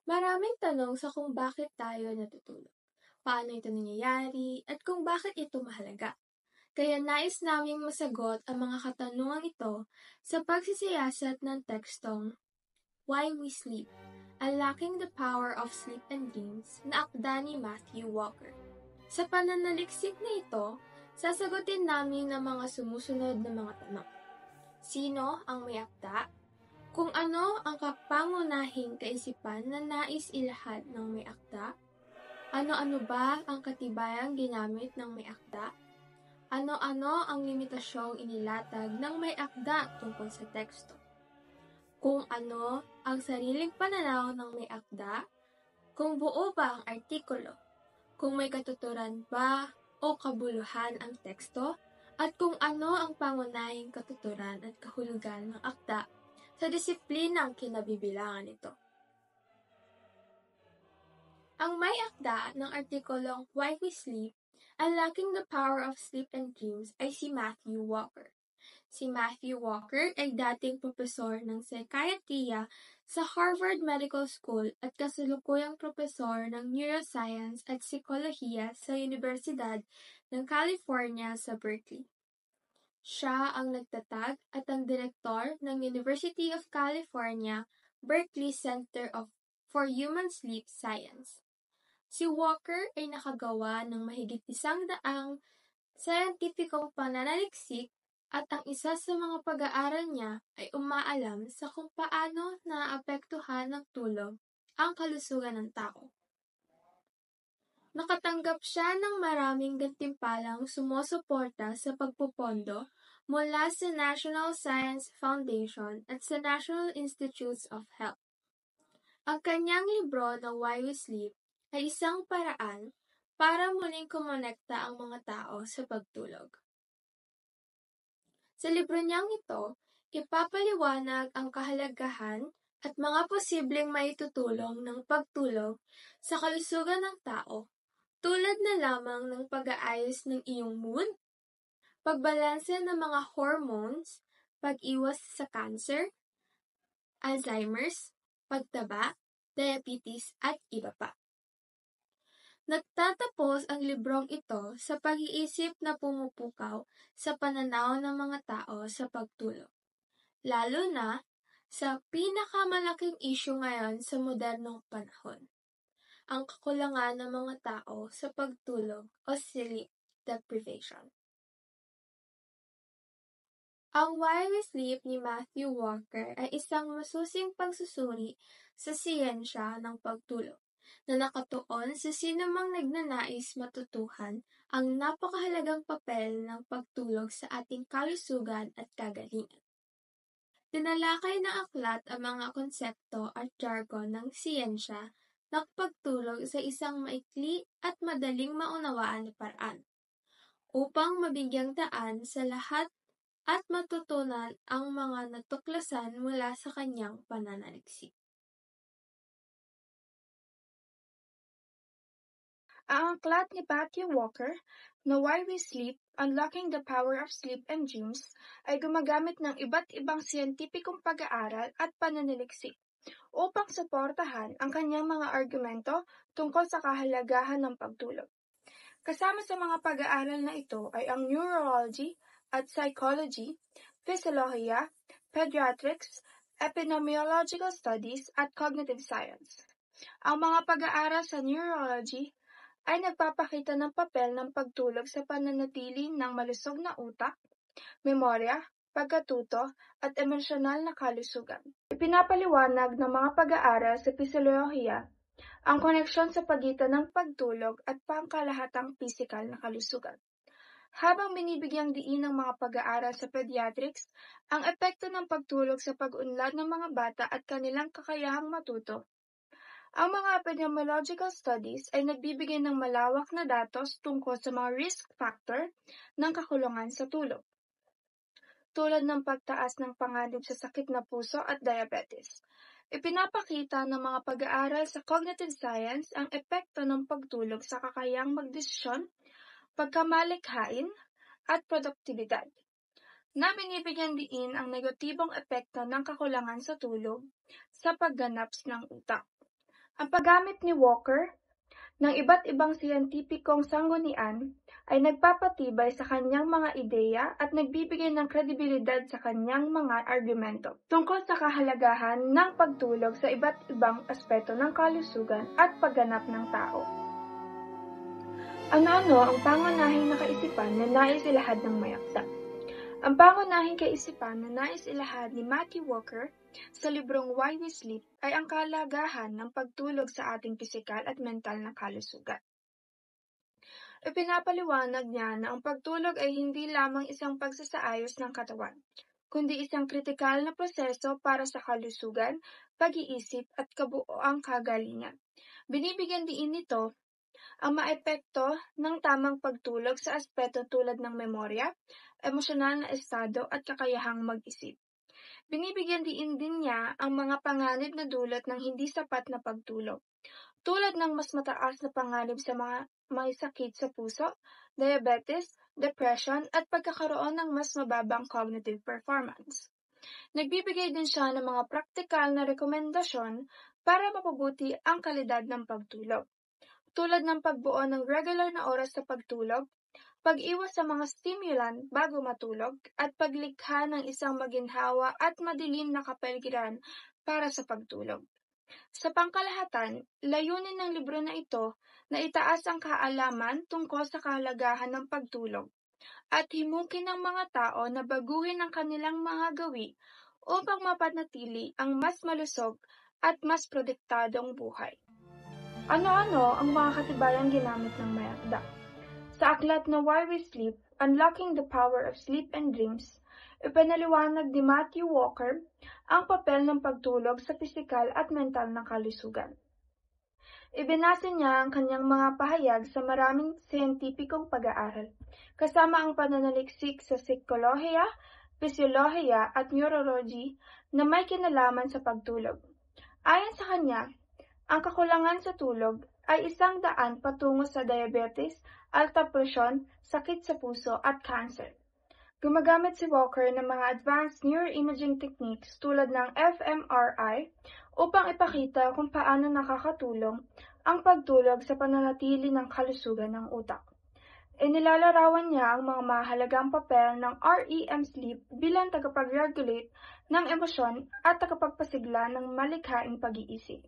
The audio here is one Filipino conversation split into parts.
Maraming tanong sa kung bakit tayo natutulog, paano ito nangyayari, at kung bakit ito mahalaga. Kaya nais naming masagot ang mga katanungang ito sa pagsisiyasat ng tekstong Why We Sleep, Unlocking the Power of Sleep and Dreams na akda ni Matthew Walker. Sa pananaliksik na ito, sasagutin namin ang mga sumusunod na mga tanong. Sino ang may akda? Kung ano ang kapangunahing kaisipan na nais ilahad ng may akda? Ano-ano ba ang katibayang ginamit ng may akda? Ano-ano ang limitasyong inilatag ng may akda tungkol sa teksto? Kung ano ang sariling pananaw ng may akda? Kung buo ba ang artikulo? Kung may katuturan ba o kabuluhan ang teksto? At kung ano ang pangunahing katuturan at kahulugan ng akda sa disiplinang kinabibilangan nito. Ang may akda ng artikulong Why We Sleep, Unlocking the Power of Sleep and Dreams ay si Matthew Walker. Si Matthew Walker ay dating propesor ng psychiatriya sa Harvard Medical School at kasalukuyang propesor ng neuroscience at psikolohiya sa Universidad ng California sa Berkeley. Siya ang nagtatag at ang direktor ng University of California, Berkeley Center for Human Sleep Science. Si Walker ay nakagawa ng mahigit 100 scientificong pananaliksik at ang isa sa mga pag-aaral niya ay umaalam sa kung paano naapektuhan ng tulog ang kalusugan ng tao. Nakatanggap siya ng maraming gantimpalang sumusuporta sa pagpupondo mula sa National Science Foundation at sa National Institutes of Health. Ang kanyang libro na Why We Sleep ay isang paraan para muling kumonekta ang mga tao sa pagtulog. Sa libro niyang ito, ipapaliwanag ang kahalagahan at mga posibleng maitutulong ng pagtulog sa kalusugan ng tao, tulad na lamang ng pag-aayos ng iyong mood, pagbalanse ng mga hormones, pag-iwas sa cancer, Alzheimer's, pagtaba, diabetes, at iba pa. Nagtatapos ang librong ito sa pag-iisip na pumupukaw sa pananaw ng mga tao sa pagtulog, lalo na sa pinakamalaking isyu ngayon sa modernong panahon, ang kakulangan ng mga tao sa pagtulog o sleep deprivation. Ang Why We Sleep ni Matthew Walker ay isang masusing pagsusuri sa siyensya ng pagtulog na nakatuon sa sinumang nagnanais matutuhan ang napakahalagang papel ng pagtulog sa ating kalusugan at kagalingan. Tinalakay ng aklat ang mga konsepto at jargon ng siyensya ng pagtulog sa isang maikli at madaling maunawaan na paraan, upang mabigyang daan sa lahat at matutunan ang mga natuklasan mula sa kanyang pananaliksik. Ang aklat ni Matthew Walker na Why We Sleep, Unlocking the Power of Sleep and Dreams ay gumagamit ng iba't ibang siyentipikong pag-aaral at pananaliksik upang suportahan ang kanyang mga argumento tungkol sa kahalagahan ng pagtulog. Kasama sa mga pag-aaral na ito ay ang neurology at psychology, physiolohiya, pediatrics, epidemiological studies at cognitive science. Ang mga pag-aaral sa neurology ay nagpapakita ng papel ng pagtulog sa pananatili ng malusog na utak, memorya, pagkatuto, at emosyonal na kalusugan. Ipinapaliwanag ng mga pag-aaral sa physiolohiya ang koneksyon sa pagitan ng pagtulog at pangkalahatang pisikal na kalusugan. Habang binibigyang diin ng mga pag-aaral sa pediatrics ang epekto ng pagtulog sa pag-unlad ng mga bata at kanilang kakayahang matuto, ang mga epidemiological studies ay nagbibigay ng malawak na datos tungkol sa mga risk factor ng kakulangan sa tulog, tulad ng pagtaas ng panganib sa sakit na puso at diabetes. Ipinapakita ng mga pag-aaral sa cognitive science ang epekto ng pagtulog sa kakayahang magdesisyon, pagkamalikhain, at produktibidad, na binibigyan diin ang negatibong epekto ng kakulangan sa tulog sa pagganap ng utak. Ang paggamit ni Walker ng iba't ibang siyentipikong sanggunian ay nagpapatibay sa kanyang mga ideya at nagbibigay ng kredibilidad sa kanyang mga argumento tungkol sa kahalagahan ng pagtulog sa iba't ibang aspeto ng kalusugan at pagganap ng tao. Ano-ano ang pangunahing nakaisipan na nais ilahad ng may akda? Ang pangunahing kaisipan na nais ilahad ni Matthew Walker sa librong Why We Sleep ay ang kahalagahan ng pagtulog sa ating pisikal at mental na kalusugan. Ipinapaliwanag niya na ang pagtulog ay hindi lamang isang pagsasaayos ng katawan, kundi isang kritikal na proseso para sa kalusugan, pag-iisip at kabuoang kagalingan. Binibigyan din nito ang maepekto ng tamang pagtulog sa aspeto tulad ng memorya, emosyonal na estado at kakayahang mag-isip. Binibigyan din niya ang mga panganib na dulot ng hindi sapat na pagtulog, tulad ng mas mataas na panganib sa mga may sakit sa puso, diabetes, depression at pagkakaroon ng mas mababang cognitive performance. Nagbibigay din siya ng mga praktikal na rekomendasyon para mapabuti ang kalidad ng pagtulog, tulad ng pagbuo ng regular na oras sa pagtulog, pag-iwas sa mga stimulant bago matulog, at paglikha ng isang maginhawa at madilim na kapaligiran para sa pagtulog. Sa pangkalahatan, layunin ng libro na ito na itaas ang kaalaman tungkol sa kahalagahan ng pagtulog at himukin ng mga tao na baguhin ang kanilang mga gawi upang mapanatili ang mas malusog at mas protektadong buhay. Ano-ano ang mga katibayang ginamit ng may akda? Sa aklat na Why We Sleep, Unlocking the Power of Sleep and Dreams, ipinaliwanag ni Matthew Walker ang papel ng pagtulog sa pisikal at mental na kalusugan. Ibinase niya ang kanyang mga pahayag sa maraming siyentipikong pag-aaral, kasama ang pananaliksik sa psikolohiya, pisyolohiya at neurology na may kinalaman sa pagtulog. Ayon sa kanya, ang kakulangan sa tulog ay isang daan patungo sa diabetes, alta presyon, sakit sa puso at cancer. Gumagamit si Walker ng mga advanced neuroimaging techniques tulad ng fMRI upang ipakita kung paano nakakatulong ang pagtulog sa pananatili ng kalusugan ng utak. Inilalarawan niya ang mga mahalagang papel ng REM sleep bilang tagapag-regulate ng emosyon at tagapagpasigla ng malikhaing pag-iisip.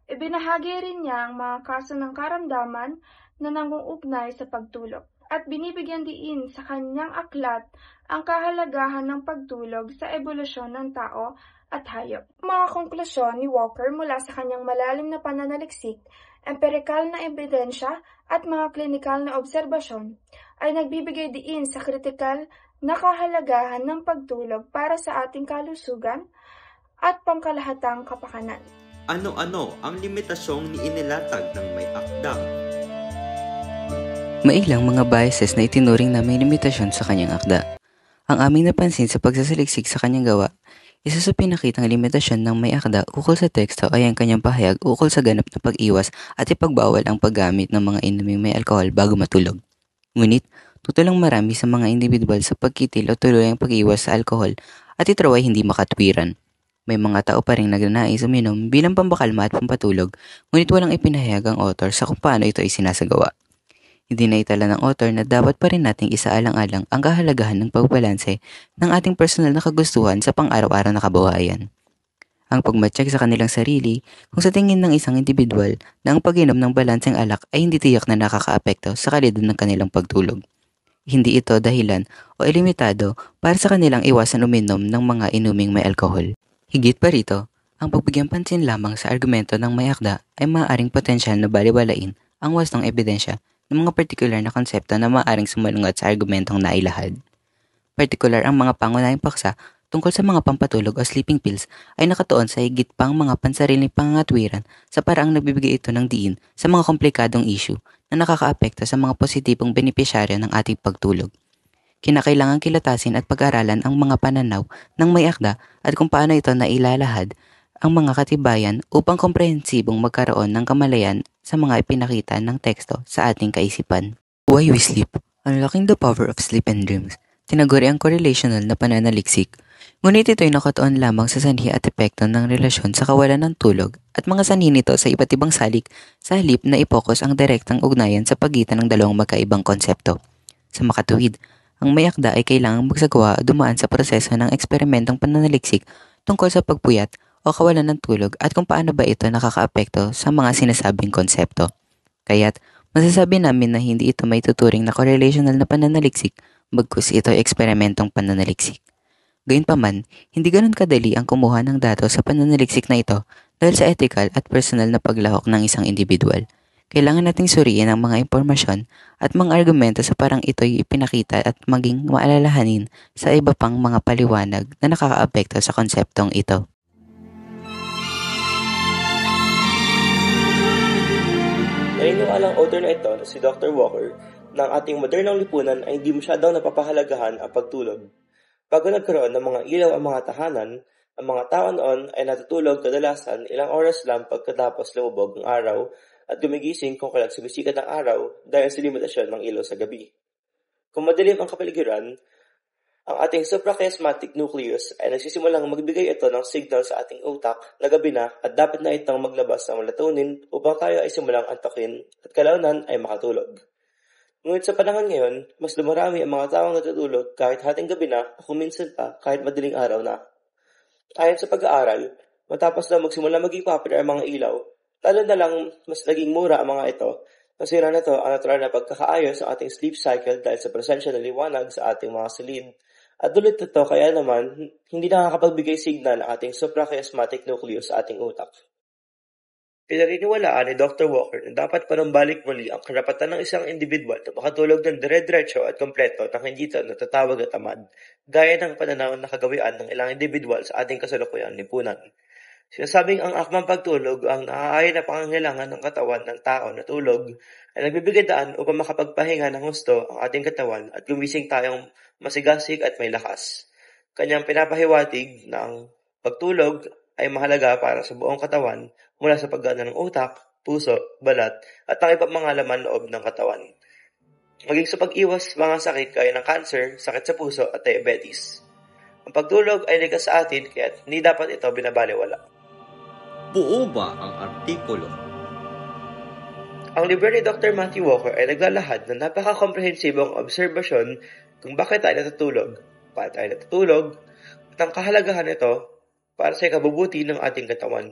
Ibinahagi rin niya ang mga kaso ng karamdaman na nangungugnay sa pagtulog at binibigyan diin sa kanyang aklat ang kahalagahan ng pagtulog sa ebolusyon ng tao at hayop. Mga konklusyon ni Walker mula sa kanyang malalim na pananaliksik, empirikal na ebidensya at mga klinikal na obserbasyon ay nagbibigay diin sa kritikal na kahalagahan ng pagtulog para sa ating kalusugan at pangkalahatang kapakanan. Ano-ano ang limitasyong inilatag ng may akda? May ilang mga biases na itinuring na may limitasyon sa kanyang akda. Ang aming napansin sa pagsasaliksik sa kanyang gawa, isa sa pinakitang limitasyon ng may akda ukol sa teksto ay ang kanyang pahayag ukol sa ganap na pag-iwas at ipagbawal ang paggamit ng mga inuming may alkohol bago matulog. Ngunit, tutulang marami sa mga individual sa pagkitil o tuluyang pag-iwas sa alkohol at ito ay hindi makatwiran. May mga tao pa rin nagnanais uminom bilang pampakalma at pampatulog, ngunit walang ipinahayag ang author sa kung paano ito ay sinasagawa. Hindi na itala ng author na dapat pa rin nating isaalang-alang ang kahalagahan ng pagbalanse ng ating personal na kagustuhan sa pang-araw-araw na kabuhayan. Ang pagmatsyag sa kanilang sarili kung sa tingin ng isang individual na ang pag-inom ng balanseng alak ay hindi tiyak na nakakaapekto sa kalidad ng kanilang pagtulog. Hindi ito dahilan o ilimitado para sa kanilang iwasan uminom ng mga inuming may alkohol. Higit pa rito, ang pagbigyang pansin lamang sa argumento ng may akda ay maaaring potensyal na baliwalain ang wastong ebidensya ng mga partikular na konsepto na maaaring sumalungat sa argumentong nailahad. Partikular ang mga pangunahing paksa tungkol sa mga pampatulog o sleeping pills ay nakatuon sa higit pang mga pansariling pangangatwiran sa paraang nagbibigay ito ng diin sa mga komplikadong issue na nakakaapekto sa mga positibong benepisyaryo ng ating pagtulog. Kinakailangang kilatasin at pag-aralan ang mga pananaw ng may akda at kung paano ito nailalahad ang mga katibayan upang komprehensibong magkaroon ng kamalayan sa mga ipinakita ng teksto sa ating kaisipan. Why We Sleep, Unlocking the Power of Sleep and Dreams. Tinaguri ang correlational na pananaliksik, Ngunit ito'y nakatuon lamang sa sanhi at epekto ng relasyon sa kawalan ng tulog at mga sanhi nito sa iba't ibang salik sa halip na ipokus ang direktang ugnayan sa pagitan ng dalawang magkaibang konsepto. Sa makatuwid, ang may akda ay kailangang magsagawa o dumaan sa proseso ng eksperimentong pananaliksik tungkol sa pagpuyat o kawalan ng tulog at kung paano ba ito nakakaapekto sa mga sinasabing konsepto. Kaya't masasabi namin na hindi ito may tuturing na correlational na pananaliksik bagkus ito ay eksperimentong pananaliksik. Gayunpaman, hindi ganun kadali ang kumuha ng datos sa pananaliksik na ito dahil sa ethical at personal na paglahok ng isang individual. Kailangan nating suriin ang mga impormasyon at mga argumento sa parang ito'y ipinakita at maging maalalahanin sa iba pang mga paliwanag na nakakaapekto sa konseptong ito. Naniniwalang author na ito na si Dr. Walker na ang ating modernong lipunan ay hindi masyadong napapahalagahan ang pagtulog. Bago nagkaroon ng mga ilaw ang mga tahanan, ang mga tao noon ay natutulog kadalasan ilang oras lang pagkatapos lumubog ang araw at gumigising kung kalag sumisikat ang araw dahil sa limitasyon ng ilaw sa gabi. Kung madilim ang kapaligiran, ang ating suprachiasmatic nucleus ay nagsisimulang magbigay ito ng signal sa ating utak na gabi na at dapat na itong maglabas ng melatonin upang tayo ay simulang antokin at kalaunan ay makatulog. Ngunit sa panahon ngayon, mas dumarami ang mga taong natutulog kahit hating gabi na o kung minsan pa kahit madaling araw na. Ayon sa pag-aaral, matapos na magsimula maging popular ang mga ilaw, lalo na lang mas naging mura ang mga ito. Nasira na ito ang natural na pagkakaayos sa ating sleep cycle dahil sa presensya ng liwanag sa ating mga silid. At dulot nito kaya naman, hindi nakakapagbigay signal ang ating suprachiasmatic nucleus sa ating utak. Pinaniniwalaan ni Dr. Walker na dapat panumbalik muli ang karapatan ng isang individual na makatulog ng dire-diretso at kompleto nang hindi ito natatawag na tamad, gaya ng pananaw na kagawian ng ilang individual sa ating kasalukuyang lipunan. Sinasabing ang akmang pagtulog ang naaayon na pangangailangan ng katawan ng tao na tulog ay nagbibigay daan upang makapagpahinga ng husto ang ating katawan at gumising tayong masigasig at may lakas. Kanyang pinapahiwatig na ang pagtulog ay mahalaga para sa buong katawan mula sa paggana ng utak, puso, balat at ang ibang mga laman loob ng katawan. Maging sa pag-iwas mga sakit gaya ng cancer, sakit sa puso at diabetes. Ang pagtulog ay likas sa atin kaya hindi dapat ito binabaliwala. Buo ba ang artikulo? Ang libro ni Dr. Matthew Walker ay naglalahad ng napaka-komprehensibong obserbasyon kung bakit tayo natutulog, paano tayo natutulog, at ang kahalagahan nito para sa ikabubuti ng ating katawan.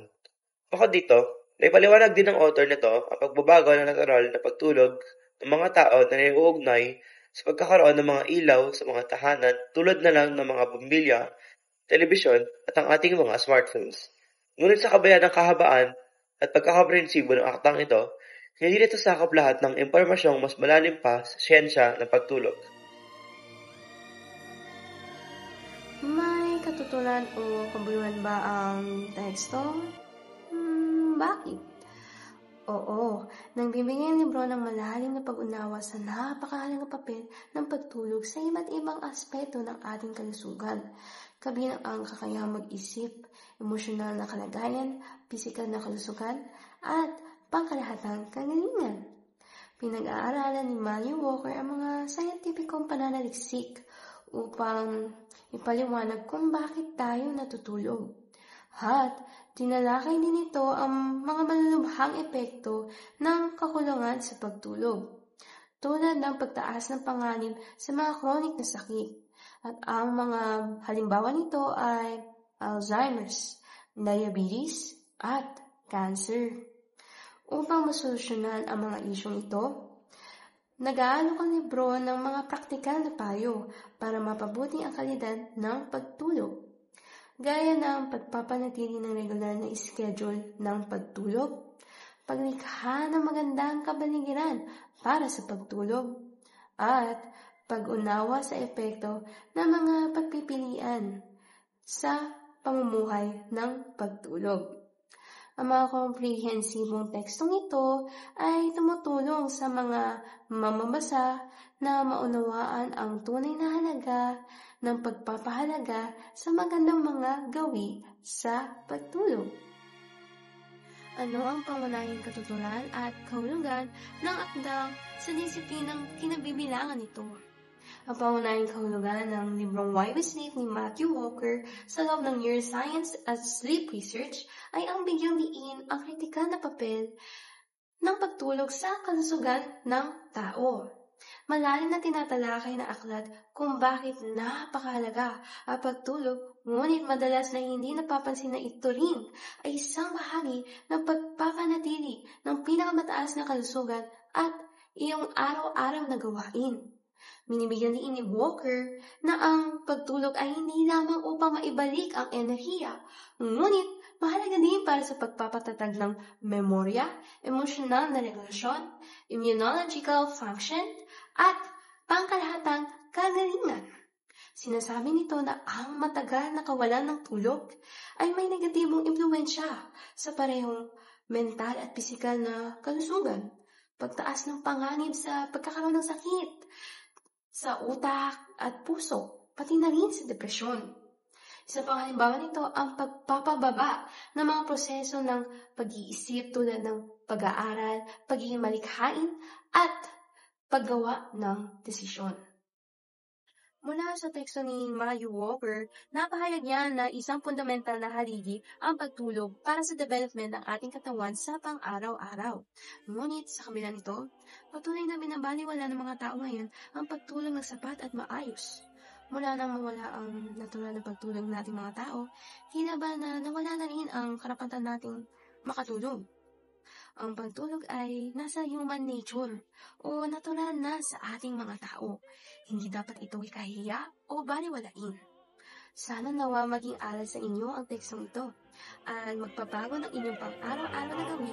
Bukod dito, naipaliwanag din ng author nito ang pagbabago ng natural na pagtulog ng mga tao na naiuugnay sa pagkakaroon ng mga ilaw sa mga tahanan tulad na lang ng mga bombilya, telebisyon at ang ating mga smartphones. Ngunit sa kabayan ng kahabaan at pagkakaprehensibo ng aktang ito, hindi nito sakop lahat ng impormasyong mas malalim pa sa siyensya ng pagtulog. May katutunan o kabuluhan ba ang teksto? Bakit? Oo, nang bibigyan ni libro ng malalim na pag-unawa sa napakahalagang papel ng pagtulog sa iba't ibang aspeto ng ating kalusugan, kabilang ang kakayahang mag-isip, emosyonal na kalagayan, pisikal na kalusugan, at pangkalahatang kagalingan. Pinag-aaralan ni Matthew Walker ang mga scientificong pananaliksik upang ipaliwanag kung bakit tayo natutulog. At tinalakay din ito ang mga malulubhang epekto ng kakulangan sa pagtulog, tulad ng pagtaas ng panganib sa mga chronic na sakit. At ang mga halimbawa nito ay Alzheimer's, diabetes, at cancer. Upang masolusyonan ang mga isyong ito, nag-aalok ang libro ng mga praktikal na payo para mapabuti ang kalidad ng pagtulog, gaya ng pagpapanatili ng regular na schedule ng pagtulog, paglikha ng magandang kapaligiran para sa pagtulog, at pag-unawa sa epekto ng mga pagpipilian sa pamumuhay ng pagtulog. Ang mga komprehensibong tekstong ito ay tumutulong sa mga mamabasa na maunawaan ang tunay na halaga ng pagpapahalaga sa magandang mga gawi sa pagtulog. Ano ang pangunahing katuturan at kahulugan ng akdang sa disiplinang kinabibilangan nito? Ang pangunahing kahulugan ng librong Why We Sleep ni Matthew Walker sa loob ng neuroscience at sleep research ay ang bigyang diin ang kritikal na papel ng pagtulog sa kalusugan ng tao. Malalim na tinatalakay na aklat kung bakit napakahalaga ang pagtulog, ngunit madalas na hindi napapansin na ito rin ay isang bahagi ng pagpapanatili ng pinakamataas na kalusugan at iyong araw-araw na gawain. Binibigyan din ni Walker na ang pagtulog ay hindi lamang upang maibalik ang enerhiya, ngunit mahalaga din para sa pagpapatatag ng memorya, emosyonal na regulasyon, immunological function, at pangkalahatang kagalingan. Sinasabi nito na ang matagal na kawalan ng tulog ay may negatibong impluwensya sa parehong mental at pisikal na kalusugan, pagtaas ng panganib sa pagkakaroon ng sakit, sa utak at puso, pati na rin sa depresyon. Isa pang halimbawa nito ang pagpapababa ng mga proseso ng pag-iisip tulad ng pag-aaral, pagiging malikhain, at paggawa ng desisyon. Mula sa teksto ni Matthew Walker, napahayag niya na isang fundamental na haligi ang pagtulog para sa development ng ating katawan sa pang-araw-araw. Ngunit sa kabila nito, patuloy na binabaliwala ng mga tao ngayon ang pagtulog ng sapat at maayos. Mula nang mawala ang natural na pagtulog ng ating mga tao, tila ba na nawala na rin ang karapatan nating makatulog. Ang pagtulog ay nasa human nature o natural na sa ating mga tao. Hindi dapat ito ikahiya o baliwalain. Sana nawa maging aral sa inyo ang tekstong ito at magpabago ng inyong pang-araw-araw na gawin